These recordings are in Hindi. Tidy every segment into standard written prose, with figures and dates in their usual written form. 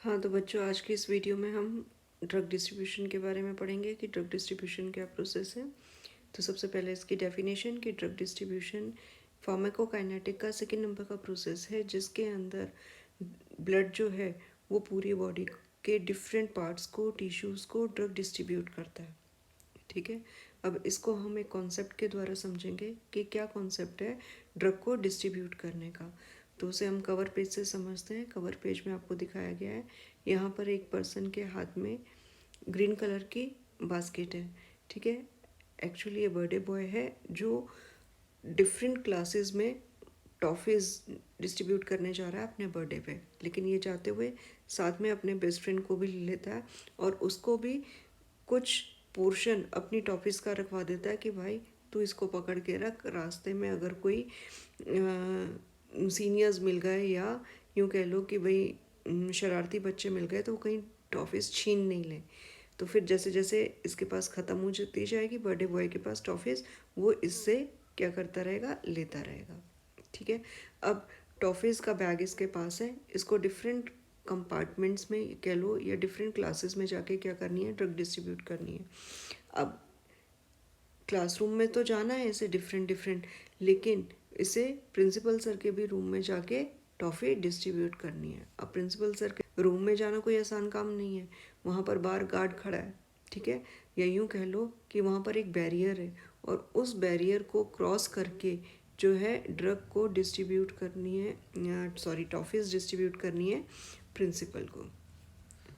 हाँ, तो बच्चों आज की इस वीडियो में हम ड्रग डिस्ट्रीब्यूशन के बारे में पढ़ेंगे कि ड्रग डिस्ट्रीब्यूशन क्या प्रोसेस है। तो सबसे पहले इसकी डेफिनेशन कि ड्रग डिस्ट्रीब्यूशन फार्माकोकाइनेटिक का सेकेंड नंबर का प्रोसेस है जिसके अंदर ब्लड जो है वो पूरी बॉडी के डिफरेंट पार्ट्स को टिश्यूज़ को ड्रग डिस्ट्रीब्यूट करता है। ठीक है, अब इसको हम एक कॉन्सेप्ट के द्वारा समझेंगे कि क्या कॉन्सेप्ट है ड्रग को डिस्ट्रीब्यूट करने का। तो उसे हम कवर पेज से समझते हैं। कवर पेज में आपको दिखाया गया है, यहाँ पर एक पर्सन के हाथ में ग्रीन कलर की बास्केट है। ठीक है, एक्चुअली ये बर्थडे बॉय है जो डिफरेंट क्लासेस में टॉफ़ीज़ डिस्ट्रीब्यूट करने जा रहा है अपने बर्थडे पे, लेकिन ये जाते हुए साथ में अपने बेस्ट फ्रेंड को भी ले लेता है और उसको भी कुछ पोर्शन अपनी टॉफ़ीज़ का रखवा देता है कि भाई तू इसको पकड़ के रख, रास्ते में अगर कोई सीनियर्स मिल गए या यूँ कह लो कि भाई शरारती बच्चे मिल गए तो वो कहीं टॉफ़ीज़ छीन नहीं लें। तो फिर जैसे जैसे इसके पास ख़त्म हो जाती जाएगी बर्थडे बॉय के पास टॉफ़ीज़, वो इससे क्या करता रहेगा, लेता रहेगा। ठीक है, अब टॉफ़ीज़ का बैग इसके पास है, इसको डिफरेंट कंपार्टमेंट्स में कह लो या डिफरेंट क्लासेस में जाके क्या करनी है, ड्रग डिस्ट्रीब्यूट करनी है। अब क्लासरूम में तो जाना है इसे डिफरेंट, लेकिन इसे प्रिंसिपल सर के भी रूम में जाके टॉफ़ी डिस्ट्रीब्यूट करनी है। अब प्रिंसिपल सर के रूम में जाना कोई आसान काम नहीं है, वहाँ पर बाहर गार्ड खड़ा है। ठीक है, या यूँ कह लो कि वहाँ पर एक बैरियर है और उस बैरियर को क्रॉस करके जो है ड्रग को डिस्ट्रीब्यूट करनी है, सॉरी टॉफ़ीज़ डिस्ट्रीब्यूट करनी है प्रिंसिपल को।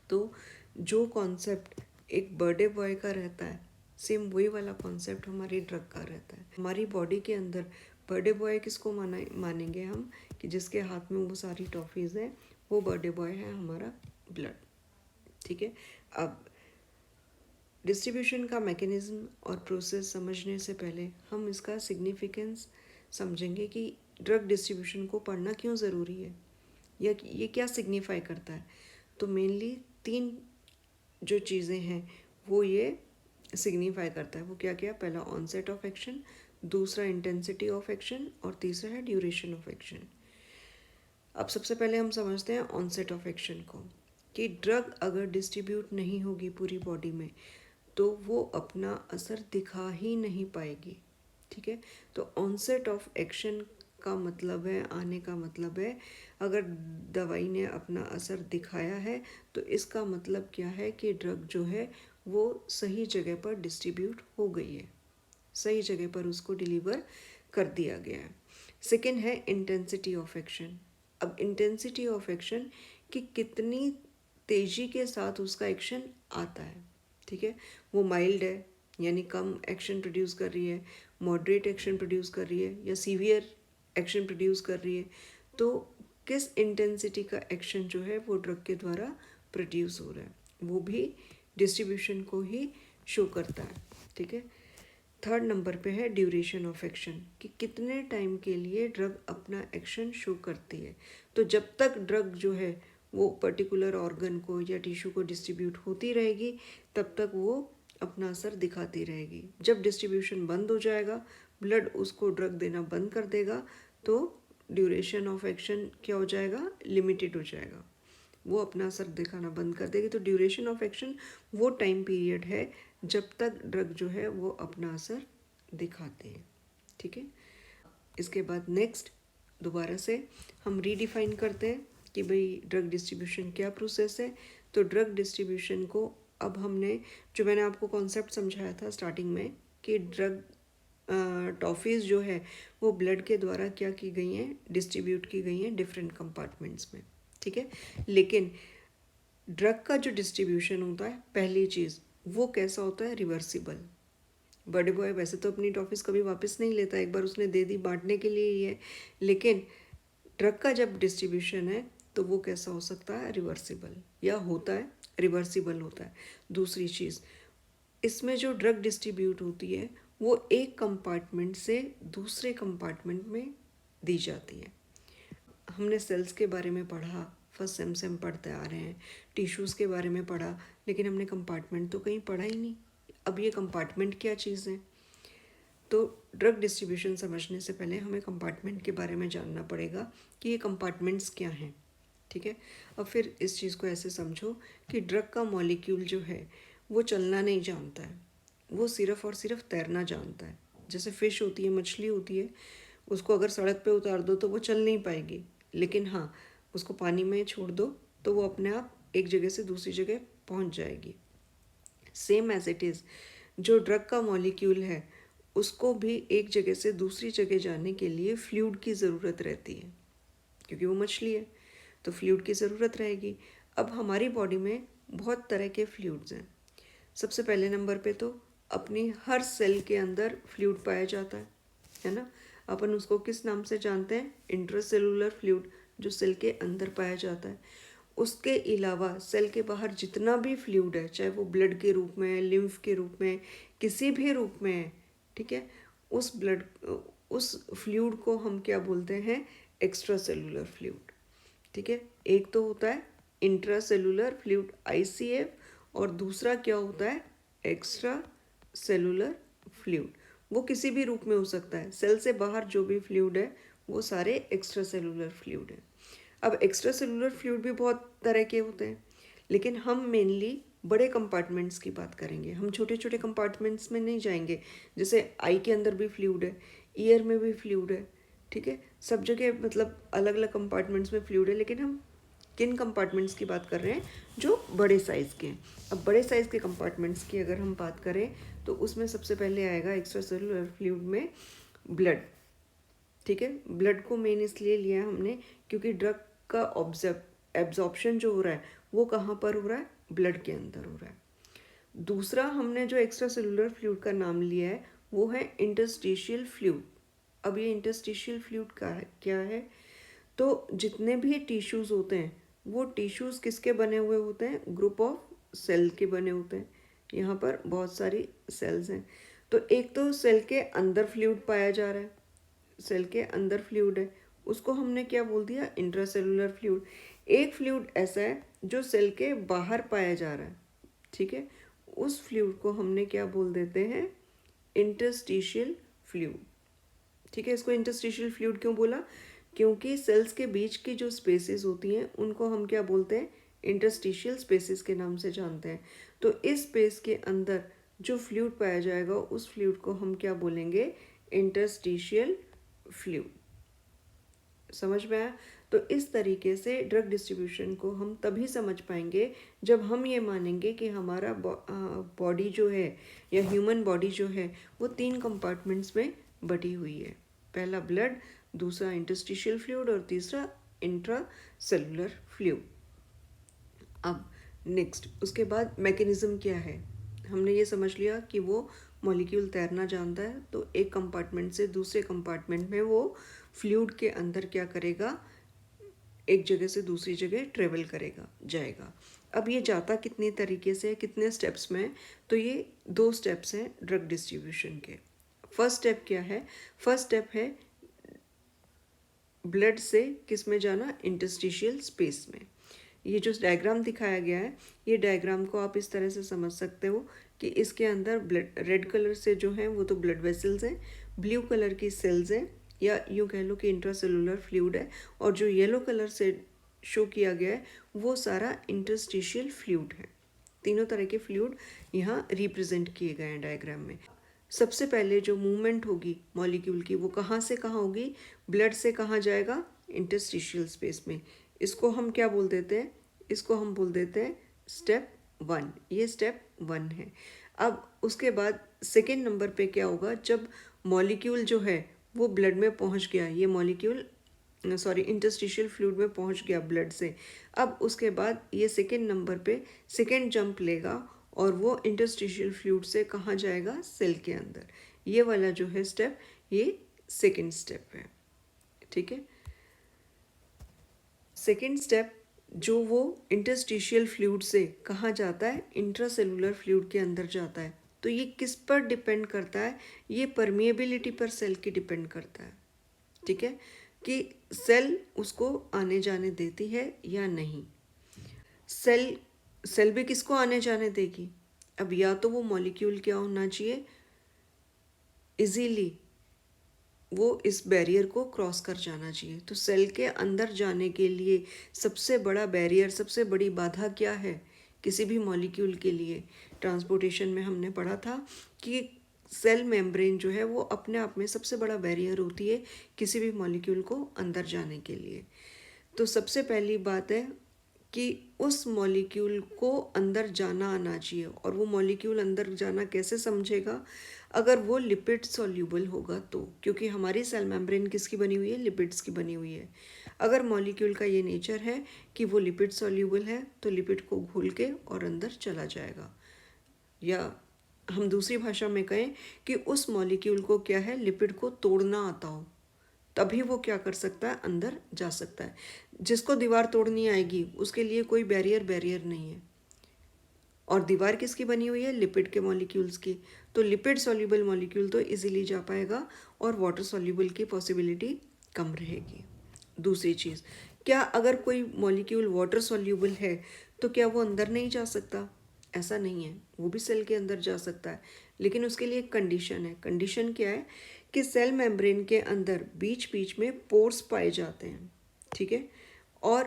तो जो कॉन्सेप्ट एक बर्थडे बॉय का रहता है, सेम वही वाला कॉन्सेप्ट हमारी ड्रग का रहता है। हमारी बॉडी के अंदर बर्थडे बॉय किसको मानेंगे हम, कि जिसके हाथ में वो सारी टॉफ़ीज़ हैं, वो बर्थडे बॉय है हमारा ब्लड। ठीक है, अब डिस्ट्रीब्यूशन का मैकेनिज़्म और प्रोसेस समझने से पहले हम इसका सिग्निफिकेंस समझेंगे कि ड्रग डिस्ट्रीब्यूशन को पढ़ना क्यों ज़रूरी है या ये क्या सिग्निफाई करता है। तो मेनली 3 जो चीज़ें हैं वो ये सिग्निफाई करता है। वो क्या क्या, पहला ऑनसेट ऑफ एक्शन, दूसरा इंटेंसिटी ऑफ एक्शन और तीसरा है ड्यूरेशन ऑफ एक्शन। अब सबसे पहले हम समझते हैं ऑनसेट ऑफ एक्शन को, कि ड्रग अगर डिस्ट्रीब्यूट नहीं होगी पूरी बॉडी में तो वो अपना असर दिखा ही नहीं पाएगी। ठीक है, तो ऑनसेट ऑफ एक्शन का मतलब है, आने का मतलब है, अगर दवाई ने अपना असर दिखाया है तो इसका मतलब क्या है कि ड्रग जो है वो सही जगह पर डिस्ट्रीब्यूट हो गई है, सही जगह पर उसको डिलीवर कर दिया गया है। सेकेंड है इंटेंसिटी ऑफ एक्शन। अब इंटेंसिटी ऑफ एक्शन कि कितनी तेज़ी के साथ उसका एक्शन आता है। ठीक है, वो माइल्ड है यानी कम एक्शन प्रोड्यूस कर रही है, मॉडरेट एक्शन प्रोड्यूस कर रही है या सीवियर एक्शन प्रोड्यूस कर रही है, तो किस इंटेंसिटी का एक्शन जो है वो ड्रग के द्वारा प्रोड्यूस हो रहा है, वो भी डिस्ट्रीब्यूशन को ही शो करता है। ठीक है, थर्ड नंबर पे है ड्यूरेशन ऑफ एक्शन, कि कितने टाइम के लिए ड्रग अपना एक्शन शो करती है। तो जब तक ड्रग जो है वो पर्टिकुलर ऑर्गन को या टिश्यू को डिस्ट्रीब्यूट होती रहेगी तब तक वो अपना असर दिखाती रहेगी। जब डिस्ट्रीब्यूशन बंद हो जाएगा, ब्लड उसको ड्रग देना बंद कर देगा, तो ड्यूरेशन ऑफ एक्शन क्या हो जाएगा, लिमिटेड हो जाएगा, वो अपना असर दिखाना बंद कर देगी। तो ड्यूरेशन ऑफ एक्शन वो टाइम पीरियड है जब तक ड्रग जो है वो अपना असर दिखाते हैं। ठीक है, इसके बाद नेक्स्ट दोबारा से हम रीडिफाइन करते हैं कि भाई ड्रग डिस्ट्रीब्यूशन क्या प्रोसेस है। तो ड्रग डिस्ट्रीब्यूशन को अब हमने, जो मैंने आपको कॉन्सेप्ट समझाया था स्टार्टिंग में, कि ड्रग टॉफ़ीज़ जो है वो ब्लड के द्वारा क्या की गई हैं, डिस्ट्रीब्यूट की गई हैं डिफरेंट कंपार्टमेंट्स में। ठीक है, लेकिन ड्रग का जो डिस्ट्रीब्यूशन होता है, पहली चीज़ वो कैसा होता है, रिवर्सिबल। बर्थडे बॉय वैसे तो अपनी टॉफ़ीज़ कभी वापस नहीं लेता, एक बार उसने दे दी बांटने के लिए ही है, लेकिन ड्रग का जब डिस्ट्रीब्यूशन है तो वो कैसा हो सकता है, रिवर्सिबल, या होता है रिवर्सिबल होता है। दूसरी चीज़, इसमें जो ड्रग डिस्ट्रीब्यूट होती है वो एक कंपार्टमेंट से दूसरे कंपार्टमेंट में दी जाती है। हमने सेल्स के बारे में पढ़ा, फर्स्ट सेम से हम पढ़ते आ रहे हैं, टिश्यूज़ के बारे में पढ़ा, लेकिन हमने कंपार्टमेंट तो कहीं पढ़ा ही नहीं। अब ये कंपार्टमेंट क्या चीज़ है, तो ड्रग डिस्ट्रीब्यूशन समझने से पहले हमें कंपार्टमेंट के बारे में जानना पड़ेगा कि ये कंपार्टमेंट्स क्या हैं। ठीक है। अब फिर इस चीज़ को ऐसे समझो कि ड्रग का मॉलिक्यूल जो है वो चलना नहीं जानता है, वो सिर्फ और सिर्फ तैरना जानता है। जैसे फ़िश होती है, मछली होती है, उसको अगर सड़क पे उतार दो तो वो चल नहीं पाएगी, लेकिन हाँ, उसको पानी में छोड़ दो तो वो अपने आप एक जगह से दूसरी जगह पहुंच जाएगी। सेम एज इट इज़, जो ड्रग का मॉलिक्यूल है उसको भी एक जगह से दूसरी जगह जाने के लिए फ्लूइड की ज़रूरत रहती है, क्योंकि वो मछली है तो फ्लूइड की ज़रूरत रहेगी। अब हमारी बॉडी में बहुत तरह के फ्लूइड्स हैं। सबसे पहले नंबर पे तो अपनी हर सेल के अंदर फ्लूइड पाया जाता है ना। अपन उसको किस नाम से जानते हैं? इंट्रासेलुलर फ्लूइड, जो सेल के अंदर पाया जाता है। उसके अलावा सेल के बाहर जितना भी फ्लूइड है, चाहे वो ब्लड के रूप में, लिम्फ के रूप में, किसी भी रूप में है, ठीक है, उस फ्लूइड को हम क्या बोलते हैं? Extra cellular fluid. ठीक है, एक तो होता है इंट्रासेलुलर फ्लूइड ICF, और दूसरा क्या होता है? Extra cellular fluid. वो किसी भी रूप में हो सकता है। सेल से बाहर जो भी फ्लूइड है वो सारे एक्स्ट्रा सेलुलर फ्लूइड हैं। अब एक्स्ट्रा सेलुलर फ्लूइड भी बहुत तरह के होते हैं, लेकिन हम मेनली बड़े कंपार्टमेंट्स की बात करेंगे। हम छोटे छोटे कंपार्टमेंट्स में नहीं जाएंगे। जैसे आई के अंदर भी फ्लूइड है, ईयर में भी फ्लूइड है, ठीक है, सब जगह मतलब अलग अलग कंपार्टमेंट्स में फ्लूइड है, लेकिन हम किन कंपार्टमेंट्स की बात कर रहे हैं? जो बड़े साइज़ के हैं। अब बड़े साइज़ के कंपार्टमेंट्स की अगर हम बात करें तो उसमें सबसे पहले आएगा एक्स्ट्रा सेलुलर फ्लूइड में ब्लड। ठीक है, ब्लड को मेन इसलिए लिया हमने क्योंकि ड्रग का एब्जॉर्प्शन जो हो रहा है वो कहाँ पर हो रहा है? ब्लड के अंदर हो रहा है। दूसरा हमने जो एक्स्ट्रा सेलुलर फ्लूइड का नाम लिया है वो है इंटरस्टिशियल फ्लूइड। अब ये इंटरस्टिशियल फ्लूइड का है क्या है? तो जितने भी टिश्यूज़ होते हैं वो टिश्यूज़ किसके बने हुए होते हैं? ग्रुप ऑफ सेल के बने होते हैं। यहाँ पर बहुत सारी सेल्स हैं। तो एक तो सेल के अंदर फ्लूइड पाया जा रहा है, सेल के अंदर फ्लूइड है, उसको हमने क्या बोल दिया? Intracellular fluid. एक फ्लूइड ऐसा है जो सेल के बाहर पाया जा रहा है, ठीक है, उस फ्लूइड को हमने क्या बोल देते हैं? Interstitial fluid. ठीक है, इसको इंटरस्टिशियल फ्लूइड क्यों बोला? क्योंकि सेल्स के बीच की जो स्पेसेस होती हैं उनको हम क्या बोलते हैं? इंटरस्टिशियल स्पेसेस के नाम से जानते हैं। तो इस स्पेस के अंदर जो फ्लूइड पाया जाएगा उस फ्लूइड को हम क्या बोलेंगे? Interstitial fluid. समझ में आया? तो इस तरीके से ड्रग डिस्ट्रीब्यूशन को हम तभी समझ पाएंगे जब हम ये मानेंगे कि हमारा बॉडी जो है या ह्यूमन बॉडी जो है वो 3 कंपार्टमेंट्स में बटी हुई है। पहला ब्लड, दूसरा इंटरस्टिशियल फ्लूइड और तीसरा इंट्रा सेलुलर फ्लूइड। अब नेक्स्ट उसके बाद मैकेनिज्म क्या है? हमने ये समझ लिया कि वो मॉलिक्यूल तैरना जानता है, तो एक कंपार्टमेंट से दूसरे कंपार्टमेंट में वो फ्लूइड के अंदर क्या करेगा? एक जगह से दूसरी जगह ट्रेवल करेगा, जाएगा। अब ये जाता कितनी तरीके से, कितने स्टेप्स में? तो ये 2 स्टेप्स हैं ड्रग डिस्ट्रीब्यूशन के। फर्स्ट स्टेप क्या है? फर्स्ट स्टेप है ब्लड से किस में जाना? इंटरस्टिशियल स्पेस में। ये जो डायग्राम दिखाया गया है, ये डायग्राम को आप इस तरह से समझ सकते हो कि इसके अंदर ब्लड, रेड कलर से जो हैं वो तो ब्लड वेसल्स हैं, ब्लू कलर की सेल्स हैं, या यूँ कह लो कि इंट्रासेलुलर फ्लूइड है, और जो येलो कलर से शो किया गया है वो सारा इंटरस्टिशियल फ्लूइड है। तीनों तरह के फ्लूइड यहाँ रिप्रेजेंट किए गए हैं डायग्राम में। सबसे पहले जो मूवमेंट होगी मॉलिक्यूल की वो कहाँ से कहाँ होगी? ब्लड से कहाँ जाएगा? इंटरस्टिशियल स्पेस में। इसको हम क्या बोल देते हैं? इसको हम बोल देते हैं स्टेप 1। ये स्टेप 1 है। अब उसके बाद सेकेंड नंबर पे क्या होगा? जब मॉलिक्यूल जो है वो ब्लड में पहुंच गया, ये मॉलिक्यूल इंटरस्टिशियल फ्लूइड में पहुंच गया ब्लड से, अब उसके बाद ये सेकेंड नंबर पे सेकेंड जंप लेगा और वो इंटरस्टिशियल फ्लूइड से कहाँ जाएगा? सेल के अंदर। ये वाला जो है स्टेप, ये सेकेंड स्टेप है। ठीक है, सेकेंड स्टेप जो वो इंटरस्टिशियल फ्लूइड से कहाँ जाता है? इंट्रासेलुलर फ्लूइड के अंदर जाता है। तो ये किस पर डिपेंड करता है? ये परमिएबिलिटी पर सेल की डिपेंड करता है। ठीक है, कि सेल उसको आने जाने देती है या नहीं। सेल भी किसको आने जाने देगी? अब या तो वो मॉलिक्यूल क्या होना चाहिए? इजीली वो इस बैरियर को क्रॉस कर जाना चाहिए। तो सेल के अंदर जाने के लिए सबसे बड़ा बैरियर, सबसे बड़ी बाधा क्या है किसी भी मॉलिक्यूल के लिए? ट्रांसपोर्टेशन में हमने पढ़ा था कि सेल मेम्ब्रेन जो है वो अपने आप में सबसे बड़ा बैरियर होती है किसी भी मॉलिक्यूल को अंदर जाने के लिए। तो सबसे पहली बात है कि उस मॉलिक्यूल को अंदर जाना आना चाहिए। और वो मॉलिक्यूल अंदर जाना कैसे समझेगा? अगर वो लिपिड सॉल्यूबल होगा तो, क्योंकि हमारी सेल मेम्ब्रेन किसकी बनी हुई है? लिपिड्स की बनी हुई है। अगर मॉलिक्यूल का ये नेचर है कि वो लिपिड सॉल्यूबल है तो लिपिड को घुल के और अंदर चला जाएगा। या हम दूसरी भाषा में कहें कि उस मॉलिक्यूल को क्या है, लिपिड को तोड़ना आता हो, तभी वो क्या कर सकता है, अंदर जा सकता है। जिसको दीवार तोड़नी आएगी उसके लिए कोई बैरियर नहीं है। और दीवार किसकी बनी हुई है? लिपिड के मॉलिक्यूल्स की। तो लिपिड सॉल्युबल मॉलिक्यूल तो इजीली जा पाएगा और वाटर सॉल्युबल की पॉसिबिलिटी कम रहेगी। दूसरी चीज़, क्या अगर कोई मॉलिक्यूल वाटर सॉल्युबल है तो क्या वो अंदर नहीं जा सकता? ऐसा नहीं है, वो भी सेल के अंदर जा सकता है, लेकिन उसके लिए एक कंडीशन है। कंडीशन क्या है कि सेल मेम्ब्रेन के अंदर बीच बीच में पोर्स पाए जाते हैं, ठीक है। और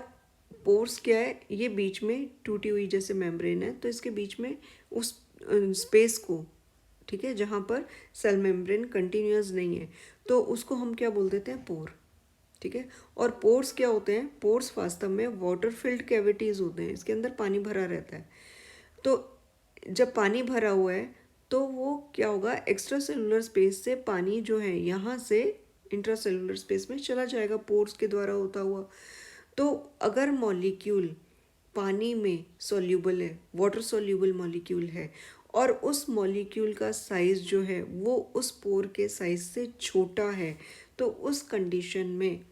पोर्स क्या है? ये बीच में टूटी हुई जैसे मेम्ब्रेन है तो इसके बीच में उस स्पेस को, ठीक है, जहाँ पर सेल मेम्ब्रेन कंटिन्यूअस नहीं है तो उसको हम क्या बोल देते हैं? पोर, ठीक है। और पोर्स क्या होते हैं? पोर्स वास्तव में वाटर फिल्ड कैविटीज़ होते हैं, इसके अंदर पानी भरा रहता है। तो जब पानी भरा हुआ है तो वो क्या होगा, एक्स्ट्रा सेलुलर स्पेस से पानी जो है यहाँ से इंट्रा सेलुलर स्पेस में चला जाएगा पोर्स के द्वारा होता हुआ। तो अगर मॉलिक्यूल पानी में सॉल्यूबल है, वाटर सॉल्यूबल मॉलिक्यूल है, और उस मॉलिक्यूल का साइज़ जो है वो उस पोर के साइज़ से छोटा है, तो उस कंडीशन में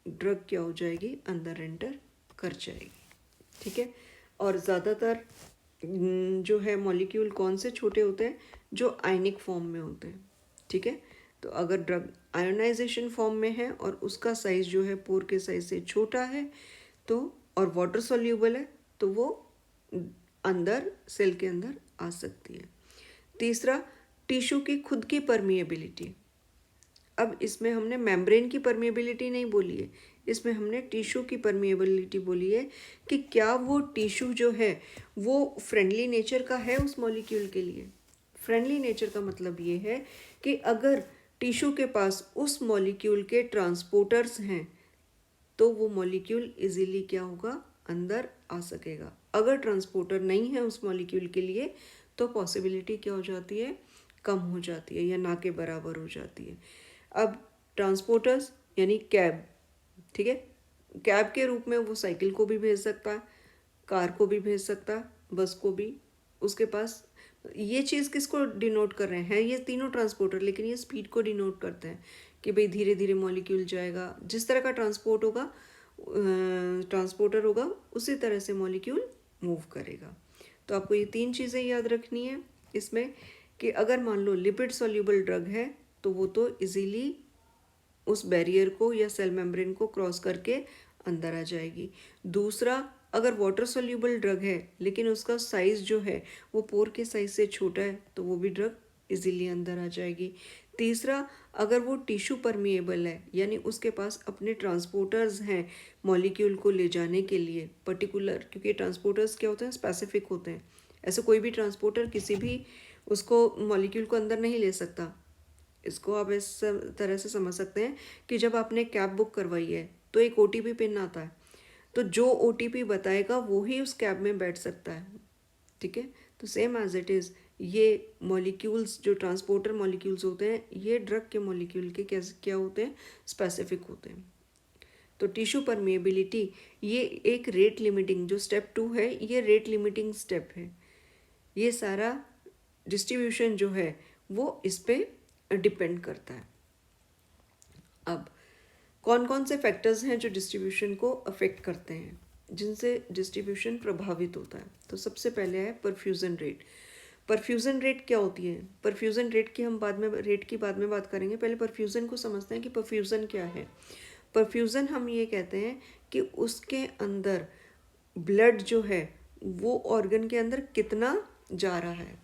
ड्रग क्या हो जाएगी, अंदर एंटर कर जाएगी, ठीक है। और ज़्यादातर जो है मॉलिक्यूल कौन से छोटे होते हैं? जो आयनिक फॉर्म में होते हैं, ठीक है। तो अगर ड्रग आयोनाइजेशन फॉर्म में है और उसका साइज़ जो है पोर के साइज़ से छोटा है तो, और वाटर सॉल्यूबल है, तो वो अंदर सेल के अंदर आ सकती है। तीसरा, टिश्यू की खुद की परमिएबिलिटी। अब इसमें हमने मेम्ब्रेन की परमिएबिलिटी नहीं बोली है, इसमें हमने टिश्यू की परमिएबिलिटी बोली है कि क्या वो टिश्यू जो है वो फ्रेंडली नेचर का है उस मॉलिक्यूल के लिए। फ्रेंडली नेचर का मतलब ये है कि अगर टिश्यू के पास उस मॉलिक्यूल के ट्रांसपोर्टर्स हैं तो वो मॉलिक्यूल इजीली क्या होगा, अंदर आ सकेगा। अगर ट्रांसपोर्टर नहीं है उस मॉलिक्यूल के लिए तो पॉसिबिलिटी क्या हो जाती है, कम हो जाती है या ना के बराबर हो जाती है। अब ट्रांसपोर्टर्स यानी कैब, ठीक है, कैब के रूप में वो साइकिल को भी भेज सकता है, कार को भी भेज सकता है, बस को भी। उसके पास ये चीज़ किसको डिनोट कर रहे हैं? ये तीनों ट्रांसपोर्टर, लेकिन ये स्पीड को डिनोट करते हैं कि भाई धीरे धीरे मॉलिक्यूल जाएगा। जिस तरह का ट्रांसपोर्ट होगा, ट्रांसपोर्टर होगा, उसी तरह से मॉलिक्यूल मूव करेगा। तो आपको ये तीन चीज़ें याद रखनी है इसमें कि अगर मान लो लिपिड सॉल्यूबल ड्रग है तो वो तो इजीली उस बैरियर को या सेल मेम्ब्रेन को क्रॉस करके अंदर आ जाएगी। दूसरा, अगर वाटर सॉल्यूबल ड्रग है लेकिन उसका साइज़ जो है वो पोर के साइज़ से छोटा है तो वो भी ड्रग इजीली अंदर आ जाएगी। तीसरा, अगर वो टिश्यू परमिएबल है यानी उसके पास अपने ट्रांसपोर्टर्स हैं मॉलिक्यूल को ले जाने के लिए पर्टिकुलर, क्योंकि ट्रांसपोर्टर्स क्या होते हैं, स्पेसिफिक होते हैं। ऐसे कोई भी ट्रांसपोर्टर किसी भी उसको मॉलिक्यूल को अंदर नहीं ले सकता। इसको आप इस तरह से समझ सकते हैं कि जब आपने कैब बुक करवाई है तो एक OTP पिन आता है, तो जो OTP बताएगा वो ही उस कैब में बैठ सकता है, ठीक है। तो सेम एज इट इज़ ये मॉलिक्यूल्स जो ट्रांसपोर्टर मॉलिक्यूल्स होते हैं ये ड्रग के मॉलिक्यूल के कैसे क्या होते हैं, स्पेसिफिक होते हैं। तो टिश्यू परमिएबिलिटी ये एक रेट लिमिटिंग, जो स्टेप 2 है ये रेट लिमिटिंग स्टेप है। ये सारा डिस्ट्रीब्यूशन जो है वो इस पे डिपेंड करता है। अब कौन कौन से फैक्टर्स हैं जो डिस्ट्रीब्यूशन को अफेक्ट करते हैं, जिनसे डिस्ट्रीब्यूशन प्रभावित होता है? तो सबसे पहले है परफ्यूजन रेट। परफ्यूजन रेट क्या होती है? परफ्यूजन रेट की हम बाद में बात करेंगे। पहले परफ्यूजन को समझते हैं कि परफ्यूजन क्या है। परफ्यूजन हम ये कहते हैं कि उसके अंदर ब्लड जो है वो ऑर्गन के अंदर कितना जा रहा है।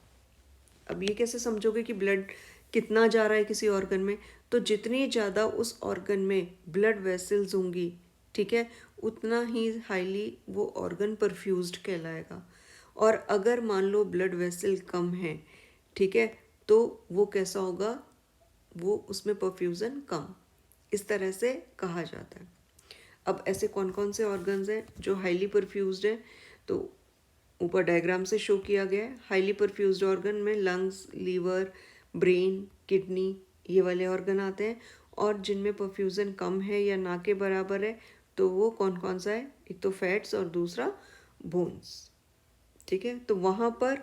अब ये कैसे समझोगे कि ब्लड कितना जा रहा है किसी ऑर्गन में? तो जितनी ज़्यादा उस ऑर्गन में ब्लड वेसल्स होंगी, ठीक है, उतना ही हाईली वो ऑर्गन परफ्यूज्ड कहलाएगा। और अगर मान लो ब्लड वेसल कम है, ठीक है, तो वो कैसा होगा, वो उसमें परफ्यूज़न कम, इस तरह से कहा जाता है। अब ऐसे कौन कौन से ऑर्गन्स हैं जो हाईली परफ्यूज्ड है, तो ऊपर डायग्राम से शो किया गया है। हाईली परफ्यूज्ड ऑर्गन में लंग्स, लीवर, ब्रेन, किडनी, ये वाले ऑर्गन आते हैं। और जिनमें परफ्यूज़न कम है या ना के बराबर है, तो वो कौन कौन सा है, एक तो फैट्स और दूसरा बोन्स, ठीक है। तो वहाँ पर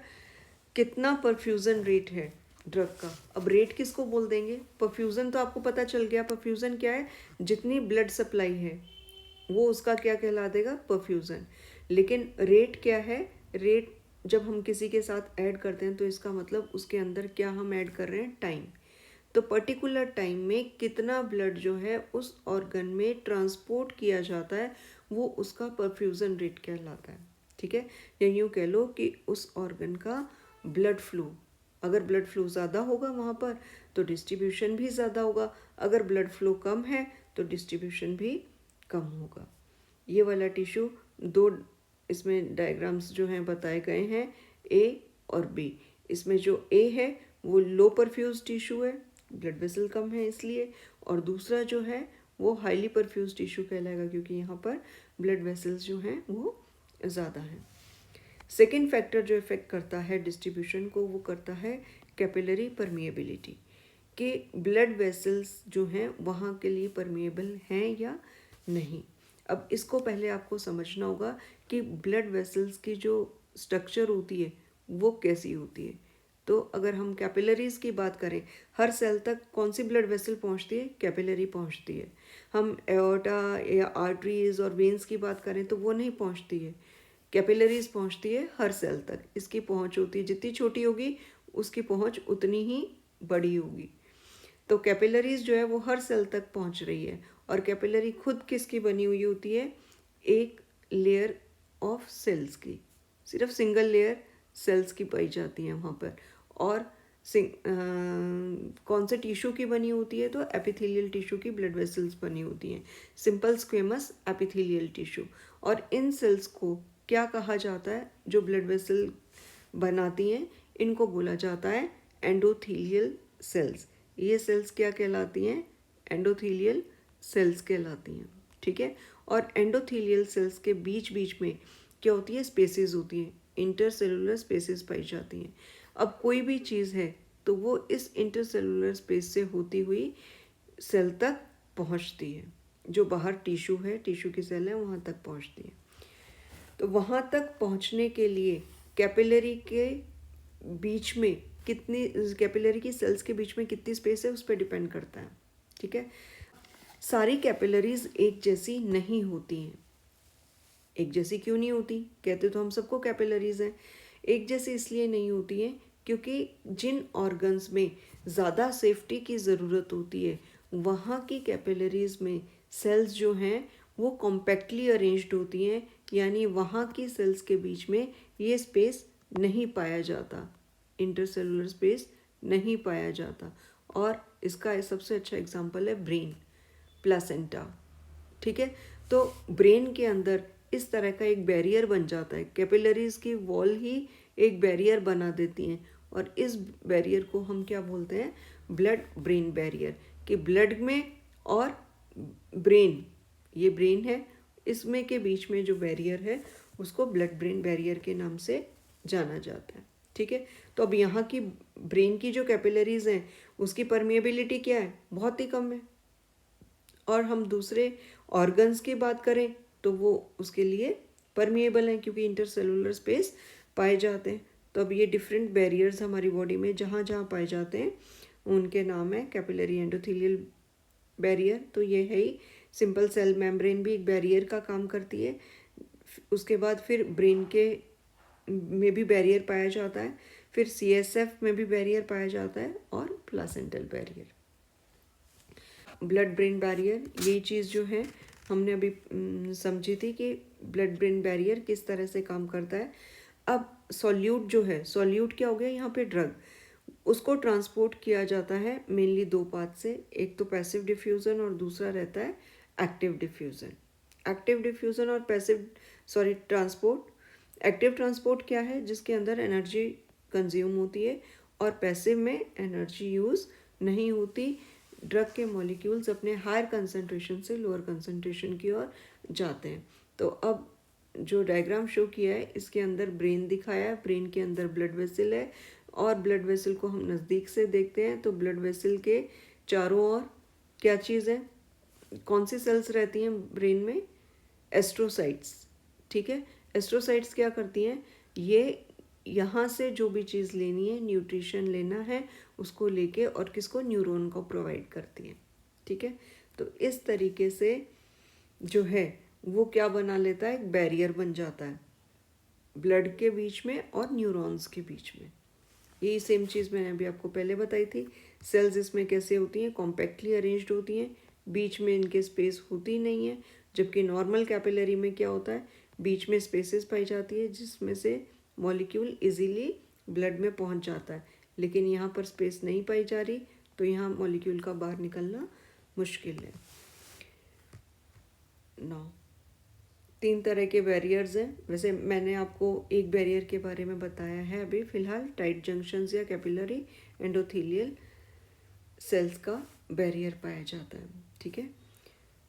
कितना परफ्यूज़न रेट है ड्रग का। अब रेट किसको बोल देंगे, परफ्यूज़न तो आपको पता चल गया, परफ्यूज़न क्या है, जितनी ब्लड सप्लाई है वो उसका क्या कहला देगा, परफ्यूज़न। लेकिन रेट क्या है, रेट जब हम किसी के साथ ऐड करते हैं तो इसका मतलब उसके अंदर क्या हम ऐड कर रहे हैं, टाइम। तो पर्टिकुलर टाइम में कितना ब्लड जो है उस ऑर्गन में ट्रांसपोर्ट किया जाता है, वो उसका परफ्यूज़न रेट कहलाता है, ठीक है। या यूँ कह लो कि उस ऑर्गन का ब्लड फ्लो, अगर ब्लड फ्लो ज़्यादा होगा वहाँ पर तो डिस्ट्रीब्यूशन भी ज़्यादा होगा, अगर ब्लड फ्लो कम है तो डिस्ट्रीब्यूशन भी कम होगा। ये वाला टिश्यू दो इसमें डायग्राम्स जो हैं बताए गए हैं, ए और बी। इसमें जो ए है वो लो परफ्यूज टिश्यू है, ब्लड वेसल कम है इसलिए, और दूसरा जो है वो हाईली परफ्यूज टिश्यू कहलाएगा क्योंकि यहाँ पर ब्लड वेसल्स जो हैं वो ज़्यादा हैं। सेकेंड फैक्टर जो इफेक्ट करता है डिस्ट्रीब्यूशन को, वो करता है कैपिलरी परमिएबिलिटी, कि ब्लड वेसल्स जो हैं वहाँ के लिए परमिएबल हैं या नहीं। अब इसको पहले आपको समझना होगा कि ब्लड वेसल्स की जो स्ट्रक्चर होती है वो कैसी होती है। तो अगर हम कैपिलरीज की बात करें, हर सेल तक कौन सी ब्लड वेसल पहुंचती है, कैपिलरी पहुंचती है। हम एओर्टा या आर्टरीज और वेन्स की बात करें तो वो नहीं पहुंचती है, कैपिलरीज पहुंचती है हर सेल तक। इसकी पहुंच होती है, जितनी छोटी होगी उसकी पहुंच उतनी ही बड़ी होगी। तो कैपिलरीज जो है वो हर सेल तक पहुंच रही है। और कैपिलरी खुद किसकी बनी हुई होती है, एक लेयर ऑफ सेल्स की, सिर्फ सिंगल लेयर सेल्स की पाई जाती है वहाँ पर। और कौन से टिश्यू की बनी होती है, तो एपिथेलियल टिश्यू की ब्लड वेसल्स बनी होती हैं, सिंपल स्क्वेमस एपिथेलियल टिश्यू। और इन सेल्स को क्या कहा जाता है, जो ब्लड वेसल बनाती हैं इनको बोला जाता है एंडोथेलियल सेल्स। ये सेल्स क्या कहलाती हैं, एंडोथेलियल सेल्स कहलाती हैं, ठीक है। और एंडोथेलियल सेल्स के बीच बीच में क्या होती है, स्पेसेस होती हैं, इंटरसेलुलर स्पेसेस पाई जाती हैं। अब कोई भी चीज़ है तो वो इस इंटरसेलुलर स्पेस से होती हुई सेल तक पहुंचती है, जो बाहर टिश्यू है, टिश्यू की सेल है, वहाँ तक पहुंचती है। तो वहाँ तक पहुँचने के लिए कैपिलरी के बीच में कितनी, कैपिलरी की सेल्स के बीच में कितनी स्पेस है उस पर डिपेंड करता है, ठीक है। सारी कैपिलरीज एक जैसी नहीं होती हैं। एक जैसी क्यों नहीं होती, कहते तो हम सबको कैपिलरीज हैं। एक जैसी इसलिए नहीं होती हैं क्योंकि जिन ऑर्गन्स में ज़्यादा सेफ्टी की ज़रूरत होती है वहाँ की कैपिलरीज में सेल्स जो हैं वो कॉम्पैक्टली अरेंज्ड होती हैं, यानी वहाँ की सेल्स के बीच में ये स्पेस नहीं पाया जाता, इंटरसेलुलर स्पेस नहीं पाया जाता। और इसका सबसे अच्छा एग्जांपल है ब्रेन, प्लासेंटा, ठीक है। तो ब्रेन के अंदर इस तरह का एक बैरियर बन जाता है, कैपिलरीज की वॉल ही एक बैरियर बना देती हैं। और इस बैरियर को हम क्या बोलते हैं, ब्लड ब्रेन बैरियर, कि ब्लड में और ब्रेन, ये ब्रेन है, इसमें के बीच में जो बैरियर है उसको ब्लड ब्रेन बैरियर के नाम से जाना जाता है, ठीक है। तो अब यहाँ की ब्रेन की जो कैपिलरीज हैं उसकी परमिएबिलिटी क्या है, बहुत ही कम है। और हम दूसरे ऑर्गन्स की बात करें तो वो उसके लिए परमिएबल हैं क्योंकि इंटरसेलुलर स्पेस पाए जाते हैं। तो अब ये डिफरेंट बैरियर्स हमारी बॉडी में जहाँ जहाँ पाए जाते हैं उनके नाम है कैपिलरी एंडोथेलियल बैरियर। तो ये है ही, सिंपल सेल मेम्ब्रेन भी एक बैरियर का काम करती है। उसके बाद फिर ब्रेन के में भी बैरियर पाया जाता है, फिर CSF में भी बैरियर पाया जाता है, और placental barrier. Blood brain barrier, ये चीज़ जो है हमने अभी समझी थी कि ब्लड ब्रेन बैरियर किस तरह से काम करता है। अब सॉल्यूट जो है, सॉल्यूट क्या हो गया यहाँ पे, ड्रग, उसको ट्रांसपोर्ट किया जाता है मेनली दो पाथ से, एक तो पैसिव डिफ्यूज़न और दूसरा रहता है एक्टिव डिफ्यूज़न। एक्टिव डिफ्यूज़न और पैसिव ट्रांसपोर्ट, एक्टिव ट्रांसपोर्ट क्या है, जिसके अंदर एनर्जी कंज्यूम होती है और पैसिव में एनर्जी यूज़ नहीं होती। ड्रग के मॉलिक्यूल्स अपने हायर कंसंट्रेशन से लोअर कंसंट्रेशन की ओर जाते हैं। तो अब जो डायग्राम शो किया है इसके अंदर ब्रेन दिखाया है, ब्रेन के अंदर ब्लड वेसल है और ब्लड वेसल को हम नज़दीक से देखते हैं तो ब्लड वेसल के चारों ओर क्या चीज़ है, कौन सी सेल्स रहती हैं ब्रेन में, एस्ट्रोसाइट्स। ठीक है, एस्ट्रोसाइट्स क्या करती हैं, ये यहाँ से जो भी चीज़ लेनी है, न्यूट्रिशन लेना है, उसको लेके और किसको, न्यूरॉन को प्रोवाइड करती हैं। ठीक है, तो इस तरीके से जो है वो क्या बना लेता है, एक बैरियर बन जाता है ब्लड के बीच में और न्यूरॉन्स के बीच में। यही सेम चीज़ मैंने अभी आपको पहले बताई थी। सेल्स इसमें कैसे होती हैं, कॉम्पैक्टली अरेंज्ड होती हैं, बीच में इनके स्पेस होती नहीं है, जबकि नॉर्मल कैपिलरी में क्या होता है, बीच में स्पेसेस पाई जाती है जिसमें से मॉलिक्यूल इजीली ब्लड में पहुंच जाता है, लेकिन यहाँ पर स्पेस नहीं पाई जा रही तो यहाँ मॉलिक्यूल का बाहर निकलना मुश्किल है। 9 3 तरह के बैरियर्स हैं। वैसे मैंने आपको एक बैरियर के बारे में बताया है अभी फ़िलहाल, टाइट जंक्शंस या कैपिलरी एंडोथेलियल सेल्स का बैरियर पाया जाता है। ठीक है,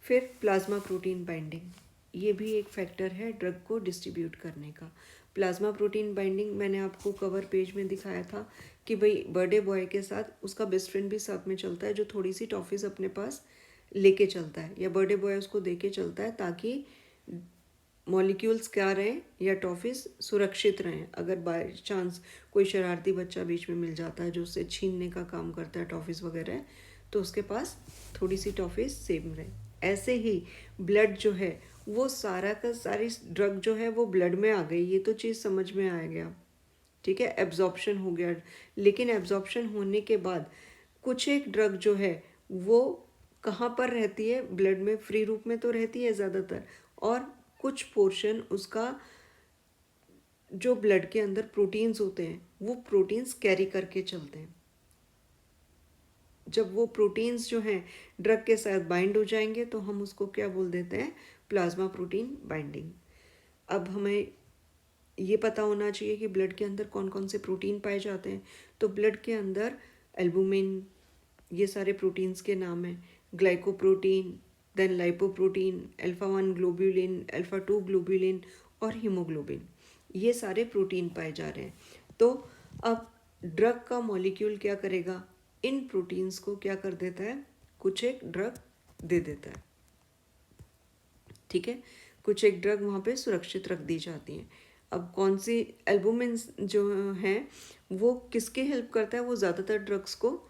फिर प्लाज्मा प्रोटीन बाइंडिंग, ये भी एक फैक्टर है ड्रग को डिस्ट्रीब्यूट करने का। प्लाज्मा प्रोटीन बाइंडिंग मैंने आपको कवर पेज में दिखाया था कि भाई बर्थडे बॉय के साथ उसका बेस्ट फ्रेंड भी साथ में चलता है जो थोड़ी सी टॉफ़ीज़ अपने पास लेके चलता है, या बर्थडे बॉय उसको दे के चलता है ताकि मॉलिक्यूल्स क्या रहें या टॉफ़ीज़ सुरक्षित रहें। अगर बाय चांस कोई शरारती बच्चा बीच में मिल जाता है जो उससे छीनने का काम करता है टॉफ़ीज़ वगैरह, तो उसके पास थोड़ी सी टॉफ़ीज़ सेम रहे। ऐसे ही ब्लड जो है वो सारा का सारी ड्रग जो है वो ब्लड में आ गई, ये तो चीज़ समझ में आ गया। ठीक है, एब्जॉर्प्शन हो गया, लेकिन एब्जॉर्प्शन होने के बाद कुछ एक ड्रग जो है वो कहाँ पर रहती है, ब्लड में फ्री रूप में तो रहती है ज़्यादातर, और कुछ पोर्शन उसका जो ब्लड के अंदर प्रोटीन्स होते हैं वो प्रोटीन्स कैरी करके चलते हैं। जब वो प्रोटीन्स जो हैं ड्रग के साथ बाइंड हो जाएंगे तो हम उसको क्या बोल देते हैं, प्लाज्मा प्रोटीन बाइंडिंग। अब हमें ये पता होना चाहिए कि ब्लड के अंदर कौन कौन से प्रोटीन पाए जाते हैं। तो ब्लड के अंदर एल्बुमिन, ये सारे प्रोटीन्स के नाम हैं, glycoprotein, then lipoprotein, alpha 1 globulin, alpha 2 globulin और हीमोग्लोबिन, ये सारे प्रोटीन पाए जा रहे हैं। तो अब ड्रग का मॉलिक्यूल क्या करेगा, इन प्रोटीन्स को क्या कर देता है, कुछ एक ड्रग दे देता है। ठीक है, कुछ एक ड्रग वहाँ पे सुरक्षित रख दी जाती हैं। अब कौन सी, एल्बुमिन जो हैं वो किसके हेल्प करता है, वो ज़्यादातर ड्रग्स को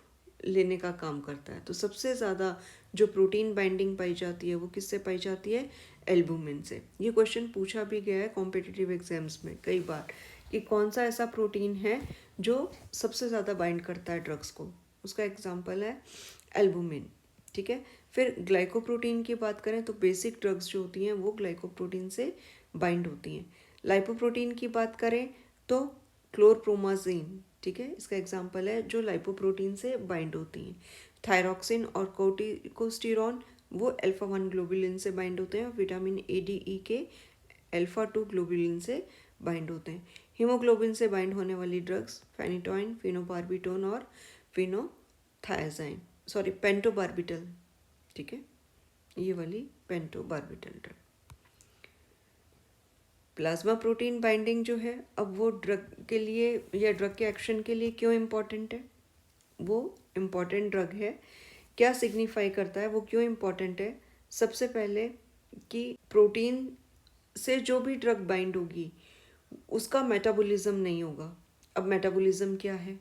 लेने का काम करता है। तो सबसे ज़्यादा जो प्रोटीन बाइंडिंग पाई जाती है वो किससे पाई जाती है, एल्बुमिन से। ये क्वेश्चन पूछा भी गया है कॉम्पिटिटिव एग्जाम्स में कई बार कि कौन सा ऐसा प्रोटीन है जो सबसे ज़्यादा बाइंड करता है ड्रग्स को, उसका एग्जाम्पल है एल्बुमिन। ठीक है, फिर ग्लाइकोप्रोटीन की बात करें तो बेसिक ड्रग्स जो होती हैं वो ग्लाइकोप्रोटीन से बाइंड होती हैं। लाइपोप्रोटीन की बात करें तो क्लोरप्रोमाजीन, ठीक है, इसका एग्जांपल है जो लाइपोप्रोटीन से बाइंड होती हैं। थायरॉक्सिन और कोर्टिकोस्टेरॉन वो अल्फा 1 ग्लोबुलिन से बाइंड होते हैं और विटामिन ए डी ई के अल्फा 2 ग्लोबुलिन से बाइंड होते हैं। हीमोग्लोबिन से बाइंड होने वाली ड्रग्स फेनिटोइन, फिनोबार्बिटोन और फिनोथायाजाइन, सॉरी पेंटोबार्बिटल। ठीक है, ये वाली pentobarbital drug. Plasma protein binding जो है, अब वो ड्रग के लिए या ड्रग के एक्शन के लिए क्यों इम्पॉर्टेंट है, वो इम्पॉर्टेंट ड्रग है, क्या सिग्निफाई करता है, वो क्यों इम्पॉर्टेंट है। सबसे पहले कि प्रोटीन से जो भी ड्रग बाइंड होगी उसका मेटाबॉलिज्म नहीं होगा। अब मेटाबॉलिज्म क्या है,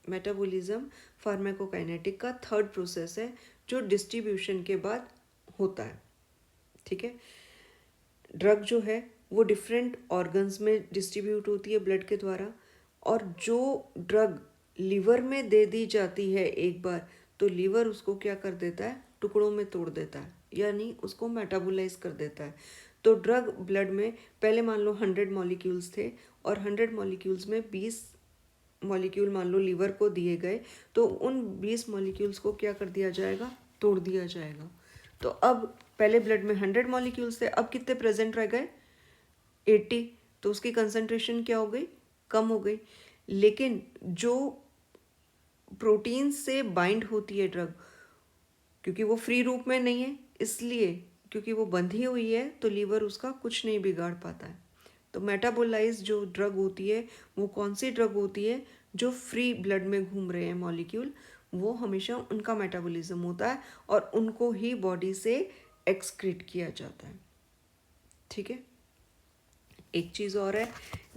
मेटाबॉलिज्म फार्माकोकाइनेटिक का थर्ड प्रोसेस है जो डिस्ट्रीब्यूशन के बाद होता है। ठीक है, ड्रग जो है वो डिफरेंट ऑर्गन्स में डिस्ट्रीब्यूट होती है ब्लड के द्वारा, और जो ड्रग लीवर में दे दी जाती है एक बार, तो लीवर उसको क्या कर देता है, टुकड़ों में तोड़ देता है, यानी उसको मेटाबोलाइज कर देता है। तो ड्रग ब्लड में पहले मान लो 100 मॉलिक्यूल्स थे और 100 मॉलिक्यूल्स में 20 मॉलिक्यूल मान लो लीवर को दिए गए, तो उन 20 मॉलिक्यूल्स को क्या कर दिया जाएगा, तोड़ दिया जाएगा। तो अब पहले ब्लड में 100 मॉलिक्यूल्स थे, अब कितने प्रेजेंट रह गए, 80। तो उसकी कंसंट्रेशन क्या हो गई, कम हो गई। लेकिन जो प्रोटीन से बाइंड होती है ड्रग, क्योंकि वो फ्री रूप में नहीं है, इसलिए क्योंकि वो बंधी हुई है तो लीवर उसका कुछ नहीं बिगाड़ पाता है। तो मेटाबोलाइज जो ड्रग होती है वो कौन सी ड्रग होती है, जो फ्री ब्लड में घूम रहे हैं मॉलिक्यूल, वो हमेशा उनका मेटाबॉलिज्म होता है और उनको ही बॉडी से एक्सक्रीट किया जाता है। ठीक है। एक चीज़ और है,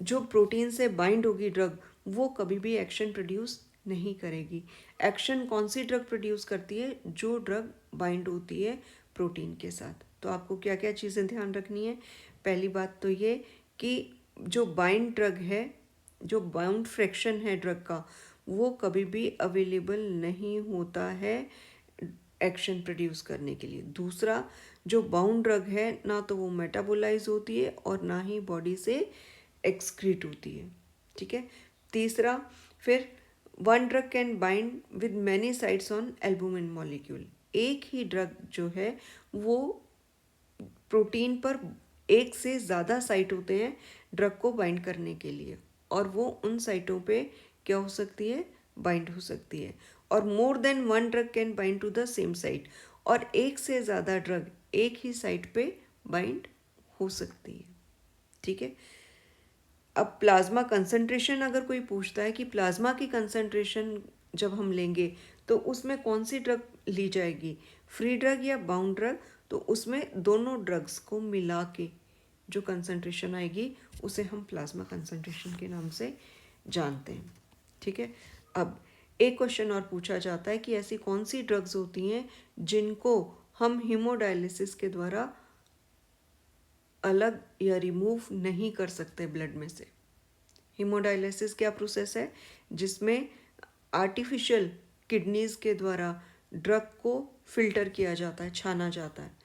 जो प्रोटीन से बाइंड होगी ड्रग, वो कभी भी एक्शन प्रोड्यूस नहीं करेगी। एक्शन कौन सी ड्रग प्रोड्यूस करती है, जो ड्रग बाइंड होती है प्रोटीन के साथ। तो आपको क्या क्या चीज़ें ध्यान रखनी है। पहली बात तो ये कि जो बाइंड ड्रग है, जो बाउंड फ्रैक्शन है ड्रग का, वो कभी भी अवेलेबल नहीं होता है एक्शन प्रोड्यूस करने के लिए। दूसरा, जो बाउंड ड्रग है ना तो वो मेटाबोलाइज होती है और ना ही बॉडी से एक्सक्रीट होती है। ठीक है। तीसरा, फिर one drug can bind with many sites on albumin molecule. एक ही ड्रग जो है वो प्रोटीन पर एक से ज़्यादा साइट होते हैं ड्रग को बाइंड करने के लिए, और वो उन साइटों पे क्या हो सकती है, बाइंड हो सकती है। और more than one drug can bind to the same site, और एक से ज़्यादा ड्रग एक ही साइट पे बाइंड हो सकती है। ठीक है। अब प्लाज्मा कंसंट्रेशन अगर कोई पूछता है कि प्लाज्मा की कंसंट्रेशन जब हम लेंगे तो उसमें कौन सी ड्रग ली जाएगी, फ्री ड्रग या बाउंड ड्रग, तो उसमें दोनों ड्रग्स को मिला के जो कंसंट्रेशन आएगी उसे हम प्लाज्मा कंसंट्रेशन के नाम से जानते हैं। ठीक है। अब एक क्वेश्चन और पूछा जाता है कि ऐसी कौन सी ड्रग्स होती हैं जिनको हम हीमोडायलिसिस के द्वारा अलग या रिमूव नहीं कर सकते ब्लड में से। हीमोडायलिसिस क्या प्रोसेस है, जिसमें आर्टिफिशियल किडनीज के द्वारा ड्रग को फिल्टर किया जाता है, छाना जाता है।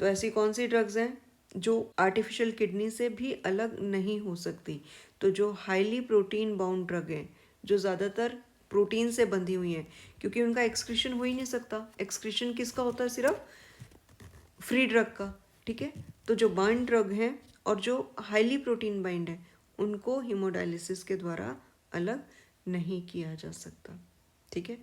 तो ऐसी कौन सी ड्रग्स हैं जो आर्टिफिशियल किडनी से भी अलग नहीं हो सकती। तो जो हाईली प्रोटीन बाउंड ड्रग हैं, जो ज़्यादातर प्रोटीन से बंधी हुई हैं, क्योंकि उनका एक्सक्रीशन हो ही नहीं सकता। एक्सक्रीशन किसका होता है, सिर्फ फ्री ड्रग का। ठीक है। तो जो बाइंड ड्रग हैं और जो हाईली प्रोटीन बाइंड है, उनको हीमोडायलिसिस के द्वारा अलग नहीं किया जा सकता। ठीक है।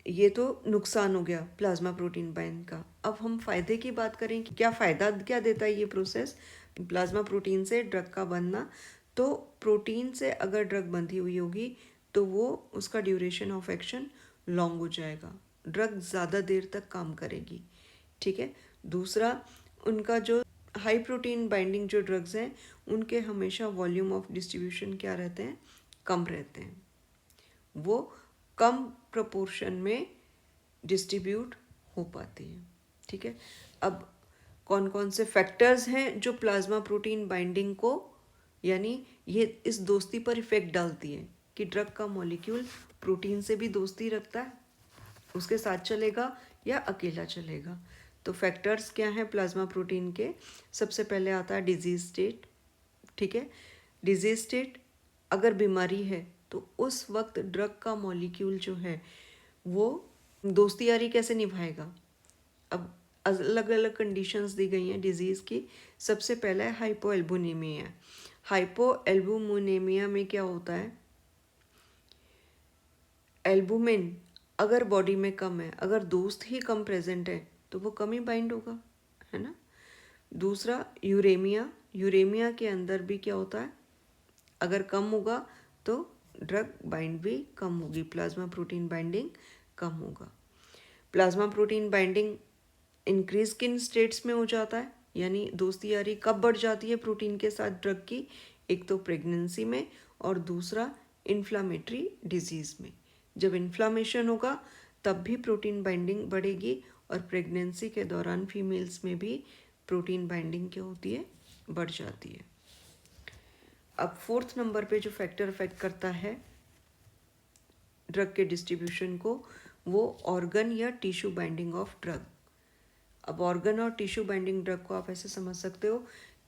ये तो नुकसान हो गया प्लाज्मा प्रोटीन बाइंड का। अब हम फायदे की बात करें कि क्या फ़ायदा क्या देता है ये प्रोसेस, प्लाज्मा प्रोटीन से ड्रग का बनना। तो प्रोटीन से अगर ड्रग बंधी हुई होगी तो वो उसका ड्यूरेशन ऑफ एक्शन लॉन्ग हो जाएगा, ड्रग ज़्यादा देर तक काम करेगी। ठीक है। दूसरा, उनका जो हाई प्रोटीन बाइंडिंग जो ड्रग्स हैं, उनके हमेशा वॉल्यूम ऑफ डिस्ट्रीब्यूशन क्या रहते हैं, कम रहते हैं। वो कम प्रपोर्शन में डिस्ट्रीब्यूट हो पाती है। ठीक है। अब कौन कौन से फैक्टर्स हैं जो प्लाज्मा प्रोटीन बाइंडिंग को, यानी ये इस दोस्ती पर इफेक्ट डालती है कि ड्रग का मॉलिक्यूल प्रोटीन से भी दोस्ती रखता है, उसके साथ चलेगा या अकेला चलेगा। तो फैक्टर्स क्या हैं प्लाज्मा प्रोटीन के। सबसे पहले आता है डिजीज स्टेट। ठीक है। डिजीज स्टेट, अगर बीमारी है तो उस वक्त ड्रग का मॉलिक्यूल जो है वो दोस्ती यारी कैसे निभाएगा। अब अलग अलग कंडीशंस दी गई हैं डिजीज़ की। सबसे पहला है हाइपोएल्बुमिनिया। हाइपोएल्बुमिनिया में क्या होता है, एल्बुमिन अगर बॉडी में कम है, अगर दोस्त ही कम प्रेजेंट है तो वो कम ही बाइंड होगा, है ना। दूसरा यूरेमिया, यूरेमिया के अंदर भी क्या होता है, अगर कम होगा तो ड्रग बाइंड भी कम होगी, प्लाज्मा प्रोटीन बाइंडिंग कम होगा। प्लाज्मा प्रोटीन बाइंडिंग इंक्रीज किन स्टेट्स में हो जाता है, यानी दोस्ती यारी कब बढ़ जाती है प्रोटीन के साथ ड्रग की, एक तो प्रेगनेंसी में और दूसरा इन्फ्लामेटरी डिजीज़ में। जब इन्फ्लामेशन होगा तब भी प्रोटीन बाइंडिंग बढ़ेगी, और प्रेगनेंसी के दौरान फीमेल्स में भी प्रोटीन बाइंडिंग क्या होती है, बढ़ जाती है। अब फोर्थ नंबर पे जो फैक्टर अफेक्ट करता है ड्रग के डिस्ट्रीब्यूशन को, वो ऑर्गन या टिश्यू बाइंडिंग ऑफ ड्रग। अब ऑर्गन और टिश्यू बाइंडिंग ड्रग को आप ऐसे समझ सकते हो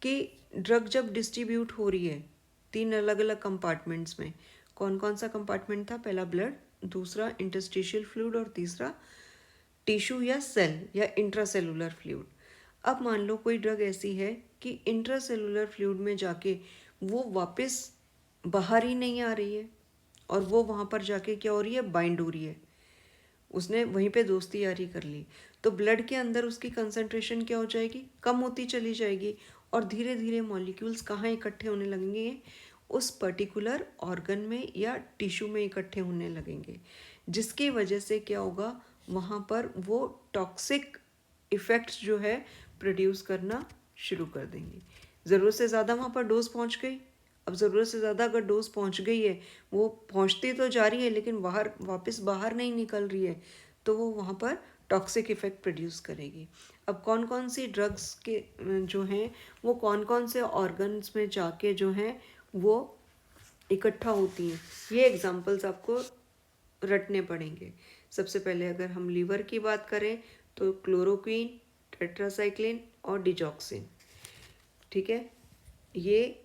कि ड्रग जब डिस्ट्रीब्यूट हो रही है 3 अलग अलग कंपार्टमेंट्स में, कौन कौन सा कंपार्टमेंट था? पहला ब्लड, दूसरा इंटरस्टिशियल फ्लूइड और तीसरा टिश्यू या सेल या इंट्रासेलुलर फ्लूइड। अब मान लो कोई ड्रग ऐसी है कि इंट्रासेलुलर फ्लूइड में जाके वो वापस बाहर ही नहीं आ रही है और वो वहाँ पर जाके क्या हो रही है? बाइंड हो रही है, उसने वहीं पे दोस्ती यारी कर ली, तो ब्लड के अंदर उसकी कंसंट्रेशन क्या हो जाएगी? कम होती चली जाएगी और धीरे धीरे मॉलिक्यूल्स कहाँ इकट्ठे होने लगेंगे? उस पर्टिकुलर ऑर्गन में या टिश्यू में इकट्ठे होने लगेंगे, जिसकी वजह से क्या होगा? वहाँ पर वो टॉक्सिक इफ़ेक्ट्स जो है प्रोड्यूस करना शुरू कर देंगे। ज़रूरत से ज़्यादा वहाँ पर डोज पहुँच गई। अब ज़रूरत से ज़्यादा अगर डोज पहुँच गई है, वो पहुँचती तो जा रही है लेकिन बाहर वापस बाहर नहीं निकल रही है, तो वो वहाँ पर टॉक्सिक इफ़ेक्ट प्रोड्यूस करेगी। अब कौन कौन सी ड्रग्स के जो हैं वो कौन कौन से ऑर्गन्स में जाके जो हैं वो इकट्ठा होती हैं, ये एग्जांपल्स आपको रटने पड़ेंगे। सबसे पहले अगर हम लीवर की बात करें तो क्लोरोक्वीन, टेट्रासाइक्लिन और डिजॉक्सिन। ठीक है, ये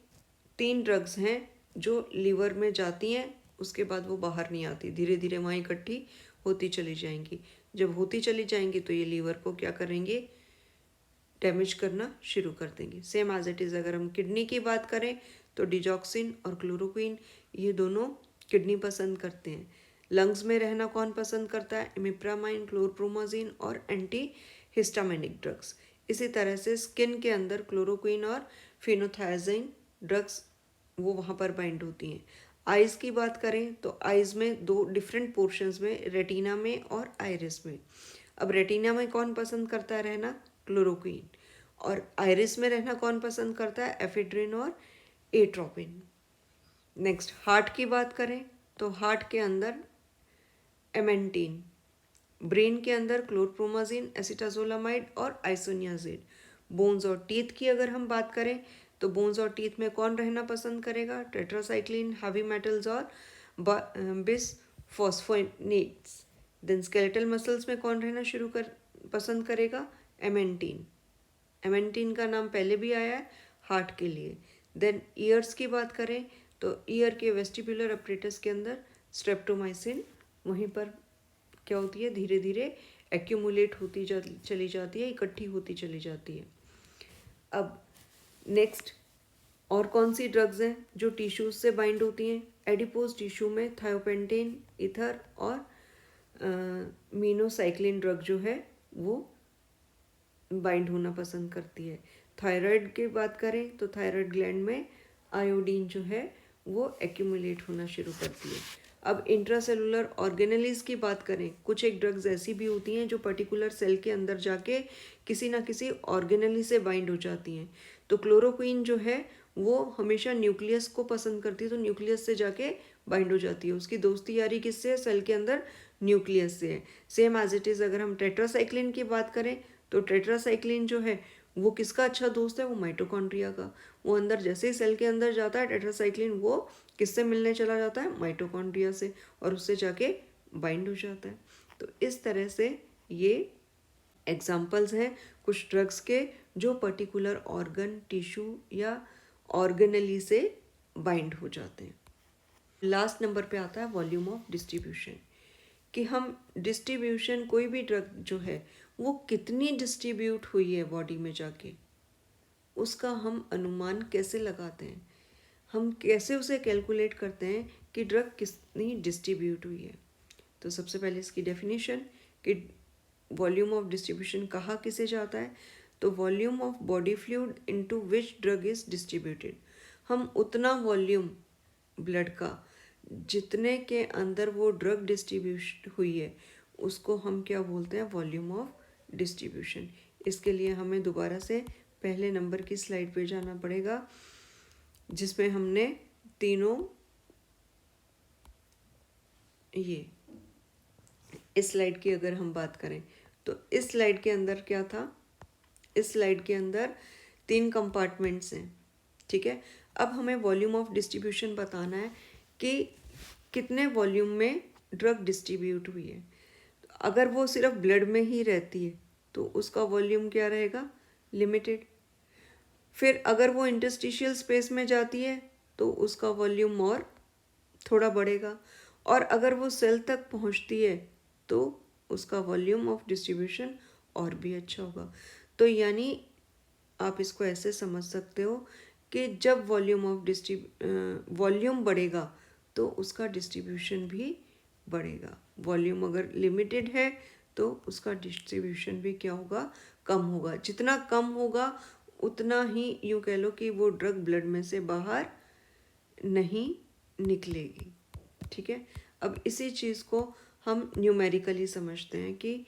3 ड्रग्स हैं जो लीवर में जाती हैं, उसके बाद वो बाहर नहीं आती, धीरे धीरे वहाँ इकट्ठी होती चली जाएंगी। जब होती चली जाएंगी तो ये लीवर को क्या करेंगे? डैमेज करना शुरू कर देंगे। सेम एज इट इज़ अगर हम किडनी की बात करें तो डिजॉक्सिन और क्लोरोक्वीन ये दोनों किडनी पसंद करते हैं। लंग्स में रहना कौन पसंद करता है? इमिप्रामाइन, क्लोरप्रोमाजिन और एंटी हिस्टामिनिक ड्रग्स। इसी तरह से स्किन के अंदर क्लोरोक्वीन और फिनोथायाजाइन ड्रग्स वो वहाँ पर बाइंड होती हैं। आइज़ की बात करें तो आइज़ में 2 डिफरेंट पोर्शंस में, रेटिना में और आइरिस में। अब रेटिना में कौन पसंद करता है रहना? क्लोरोक्वीन। और आइरिस में रहना कौन पसंद करता है? एफिड्रिन और एट्रोपिन। नेक्स्ट हार्ट की बात करें तो हार्ट के अंदर एमेंटीन, ब्रेन के अंदर क्लोरप्रोमाजिन, एसिटाजोलामाइड और आइसोनियाजिड। बोन्स और टीथ की अगर हम बात करें तो बोन्स और टीथ में कौन रहना पसंद करेगा? टेट्रासाइक्लिन, हैवी मेटल्स और बिसफॉस्फोनेट्स। देन स्केलेटल मसल्स में कौन रहना पसंद करेगा? एमेंटीन। एमेंटीन का नाम पहले भी आया है हार्ट के लिए। देन ईयर्स की बात करें तो ईयर के वेस्टिबुलर अपरेटस के अंदर स्ट्रेप्टोमाइसिन वहीं पर क्या होती है? धीरे धीरे एक्यूमुलेट होती चली जाती है, इकट्ठी होती चली जाती है। अब नेक्स्ट और कौन सी ड्रग्स हैं जो टिश्यूज से बाइंड होती हैं? एडिपोज टिश्यू में थायोपेंटेन, ईथर और मीनोसाइक्लिन ड्रग जो है वो बाइंड होना पसंद करती है। थायराइड की बात करें तो थायराइड ग्लैंड में आयोडीन जो है वो एक्यूमुलेट होना शुरू करती है। अब इंट्रासेलुलर ऑर्गेनेलीज की बात करें, कुछ एक ड्रग्स ऐसी भी होती हैं जो पर्टिकुलर सेल के अंदर जाके किसी ना किसी ऑर्गेनेली से बाइंड हो जाती हैं। तो क्लोरोक्वीन जो है वो हमेशा न्यूक्लियस को पसंद करती है, तो न्यूक्लियस से जाके बाइंड हो जाती है। उसकी दोस्ती यारी किससे है? सेल के अंदर न्यूक्लियस से है। सेम एज इट इज़ अगर हम टेट्रासाइक्लिन की बात करें तो टेट्रासाइक्लिन जो है वो किसका अच्छा दोस्त है? वो माइटोकॉन्ड्रिया का। वो अंदर जैसे ही सेल के अंदर जाता है टेट्रासाइक्लिन वो किससे मिलने चला जाता है? माइटोकॉन्ड्रिया से, और उससे जाके बाइंड हो जाता है। तो इस तरह से ये एग्जाम्पल्स हैं कुछ ड्रग्स के जो पर्टिकुलर ऑर्गन, टिश्यू या ऑर्गेनेली से बाइंड हो जाते हैं। लास्ट नंबर पे आता है वॉल्यूम ऑफ डिस्ट्रीब्यूशन, कि हम डिस्ट्रीब्यूशन कोई भी ड्रग जो है वो कितनी डिस्ट्रीब्यूट हुई है बॉडी में जाके, उसका हम अनुमान कैसे लगाते हैं? हम कैसे उसे कैलकुलेट करते हैं कि ड्रग कितनी डिस्ट्रीब्यूट हुई है? तो सबसे पहले इसकी डेफिनेशन कि वॉल्यूम ऑफ डिस्ट्रीब्यूशन कहा किसे जाता है? तो volume of body fluid into which drug is distributed. हम उतना वॉल्यूम ब्लड का जितने के अंदर वो ड्रग डिस्ट्रीब्यूशन हुई है उसको हम क्या बोलते हैं? Volume of distribution. इसके लिए हमें दोबारा से पहले नंबर की स्लाइड पे जाना पड़ेगा जिसमें हमने तीनों ये इस स्लाइड की अगर हम बात करें तो इस स्लाइड के अंदर क्या था? इस स्लाइड के अंदर 3 कंपार्टमेंट्स हैं। ठीक है, अब हमें वॉल्यूम ऑफ डिस्ट्रीब्यूशन बताना है कि कितने वॉल्यूम में ड्रग डिस्ट्रीब्यूट हुई है। अगर वो सिर्फ ब्लड में ही रहती है तो उसका वॉल्यूम क्या रहेगा? लिमिटेड। फिर अगर वो इंटरस्टिशियल स्पेस में जाती है तो उसका वॉल्यूम और थोड़ा बढ़ेगा, और अगर वो सेल तक पहुंचती है तो उसका वॉल्यूम ऑफ डिस्ट्रीब्यूशन और भी अच्छा होगा। तो यानी आप इसको ऐसे समझ सकते हो कि जब वॉल्यूम बढ़ेगा तो उसका डिस्ट्रीब्यूशन भी बढ़ेगा। वॉल्यूम अगर लिमिटेड है तो उसका डिस्ट्रीब्यूशन भी क्या होगा, कम होगा। जितना कम होगा उतना ही यूँ कह लो कि वो ड्रग ब्लड में से बाहर नहीं निकलेगी। ठीक है, अब इसी चीज़ को हम न्यूमेरिकली समझते हैं कि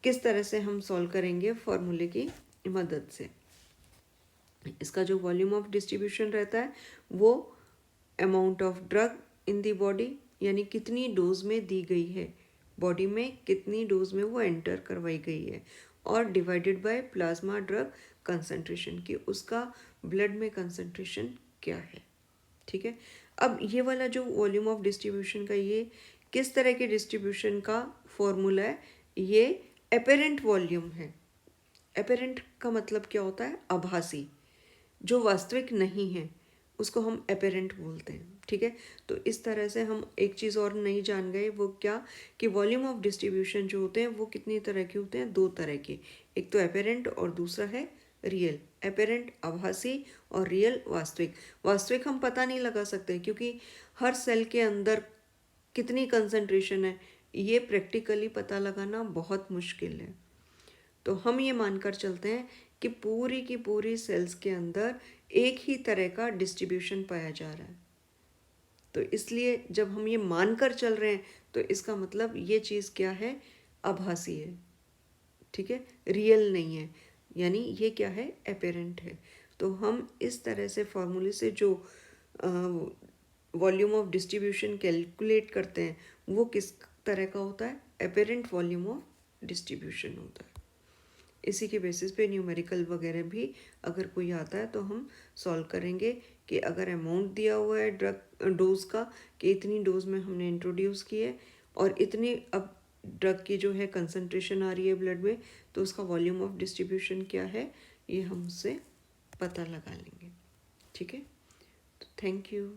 किस तरह से हम सॉल्व करेंगे फॉर्मूले की मदद से। इसका जो वॉल्यूम ऑफ डिस्ट्रीब्यूशन रहता है वो amount of drug in the body, यानी कितनी डोज में दी गई है बॉडी में, कितनी डोज में वो एंटर करवाई गई है, और divided by plasma drug concentration की उसका ब्लड में कंसंट्रेशन क्या है। ठीक है, अब ये वाला जो वॉल्यूम ऑफ डिस्ट्रीब्यूशन का ये किस तरह के डिस्ट्रीब्यूशन का फॉर्मूला है, ये एपेरेंट वॉल्यूम है। एपेरेंट का मतलब क्या होता है, आभासी, जो वास्तविक नहीं है उसको हम एपेरेंट बोलते हैं। ठीक है, तो इस तरह से हम एक चीज़ और नहीं जान गए, वो क्या कि वॉल्यूम ऑफ डिस्ट्रीब्यूशन जो होते हैं वो कितनी तरह के होते हैं, दो तरह के, एक तो एपेरेंट और दूसरा है रियल। एपेरेंट आभासी और रियल वास्तविक। वास्तविक हम पता नहीं लगा सकते क्योंकि हर सेल के अंदर कितनी कंसंट्रेशन है ये प्रैक्टिकली पता लगाना बहुत मुश्किल है। तो हम ये मानकर चलते हैं कि पूरी की पूरी सेल्स के अंदर एक ही तरह का डिस्ट्रीब्यूशन पाया जा रहा है। तो इसलिए जब हम ये मानकर चल रहे हैं तो इसका मतलब ये चीज़ क्या है, आभासी है। ठीक है, रियल नहीं है, यानी ये क्या है, एपेरेंट है। तो हम इस तरह से फॉर्मूले से जो वॉल्यूम ऑफ डिस्ट्रीब्यूशन कैलकुलेट करते हैं वो किस तरह का होता है, एपेरेंट वॉल्यूम ऑफ डिस्ट्रीब्यूशन होता है। इसी के बेसिस पे न्यूमेरिकल वगैरह भी अगर कोई आता है तो हम सॉल्व करेंगे कि अगर अमाउंट दिया हुआ है ड्रग डोज का कि इतनी डोज में हमने इंट्रोड्यूस की है और इतनी अब ड्रग की जो है कंसंट्रेशन आ रही है ब्लड में, तो उसका वॉल्यूम ऑफ डिस्ट्रीब्यूशन क्या है ये हम उससे पता लगा लेंगे। ठीक है, तो थैंक यू।